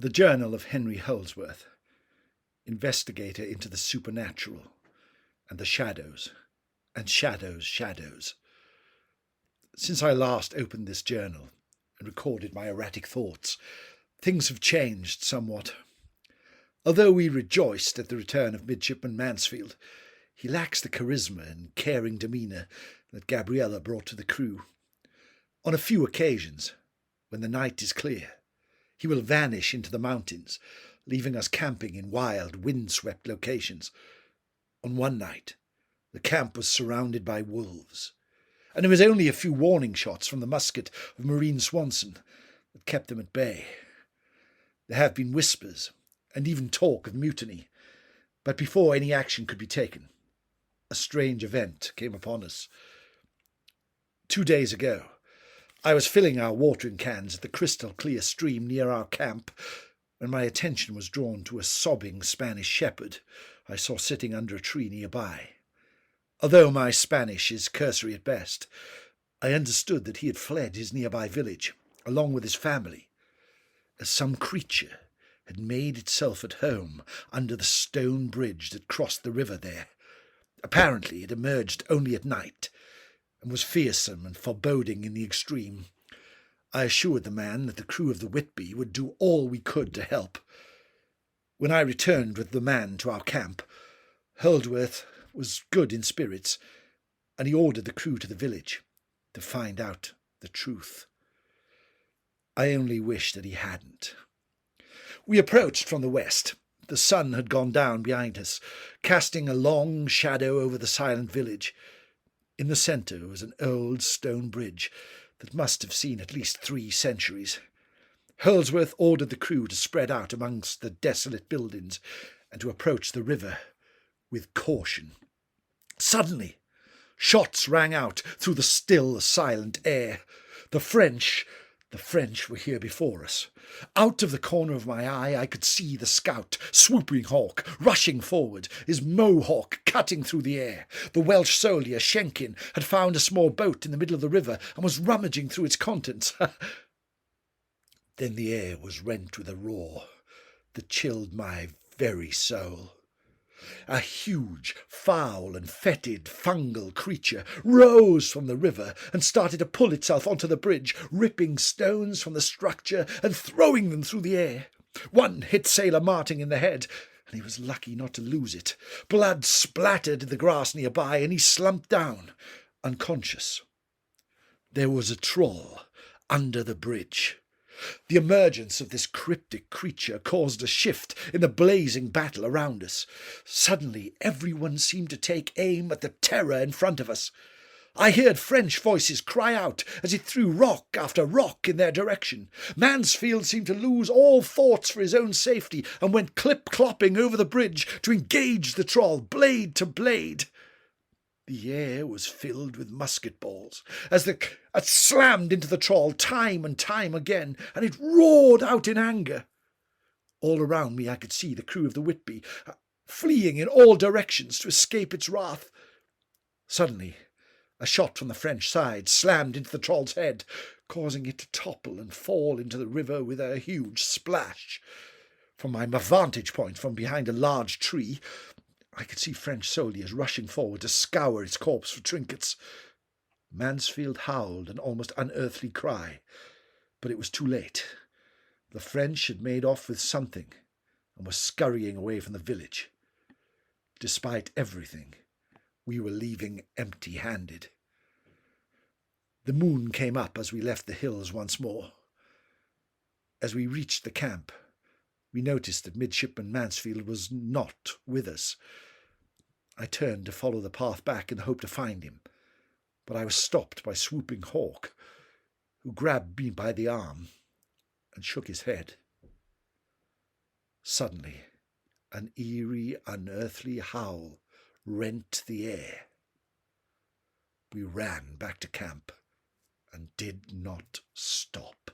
The Journal of Henry Holdsworth, Investigator into the Supernatural, and the Shadows, and Shadows. Since I last opened this journal and recorded my erratic thoughts, things have changed somewhat. Although we rejoiced at the return of Midshipman Mansfield, he lacks the charisma and caring demeanour that Gabriella brought to the crew. On a few occasions, when the night is clear, he will vanish into the mountains, leaving us camping in wild, wind-swept locations. On one night, the camp was surrounded by wolves, and it was only a few warning shots from the musket of Marine Swanson that kept them at bay. There have been whispers and even talk of mutiny, but before any action could be taken, a strange event came upon us. 2 days ago, I was filling our watering cans at the crystal-clear stream near our camp when my attention was drawn to a sobbing Spanish shepherd I saw sitting under a tree nearby. Although my Spanish is cursory at best, I understood that he had fled his nearby village, along with his family, as some creature had made itself at home under the stone bridge that crossed the river there. Apparently it emerged only at night, and was fearsome and foreboding in the extreme. I assured the man that the crew of the Whitby would do all we could to help. When I returned with the man to our camp, Holdsworth was good in spirits, and he ordered the crew to the village to find out the truth. I only wish that he hadn't. We approached from the west. The sun had gone down behind us, casting a long shadow over the silent village. In the centre was an old stone bridge that must have seen at least 3 centuries. Holdsworth ordered the crew to spread out amongst the desolate buildings and to approach the river with caution. Suddenly, shots rang out through the still, silent air. The French were here before us. Out of the corner of my eye I could see the scout, Swooping Hawk, rushing forward, his mohawk cutting through the air. The Welsh soldier, Schenkin, had found a small boat in the middle of the river and was rummaging through its contents. Then the air was rent with a roar that chilled my very soul. A huge, foul and fetid fungal creature rose from the river and started to pull itself onto the bridge, ripping stones from the structure and throwing them through the air. One hit Sailor Martin in the head, and he was lucky not to lose it. Blood splattered the grass nearby, and he slumped down, unconscious. There was a troll under the bridge. The emergence of this cryptic creature caused a shift in the blazing battle around us. Suddenly everyone seemed to take aim at the terror in front of us. I heard French voices cry out as it threw rock after rock in their direction. Mansfield seemed to lose all thoughts for his own safety and went clip-clopping over the bridge to engage the troll, blade to blade. The air was filled with musket balls as it slammed into the troll time and time again, and it roared out in anger. All around me I could see the crew of the Whitby fleeing in all directions to escape its wrath. Suddenly, a shot from the French side slammed into the troll's head, causing it to topple and fall into the river with a huge splash. From my vantage point from behind a large tree, I could see French soldiers rushing forward to scour its corpse for trinkets. Mansfield howled an almost unearthly cry, but it was too late. The French had made off with something and were scurrying away from the village. Despite everything, we were leaving empty-handed. The moon came up as we left the hills once more. As we reached the camp, we noticed that Midshipman Mansfield was not with us. I turned to follow the path back in the hope to find him, but I was stopped by Swooping Hawk, who grabbed me by the arm and shook his head. Suddenly, an eerie, unearthly howl rent the air. We ran back to camp and did not stop.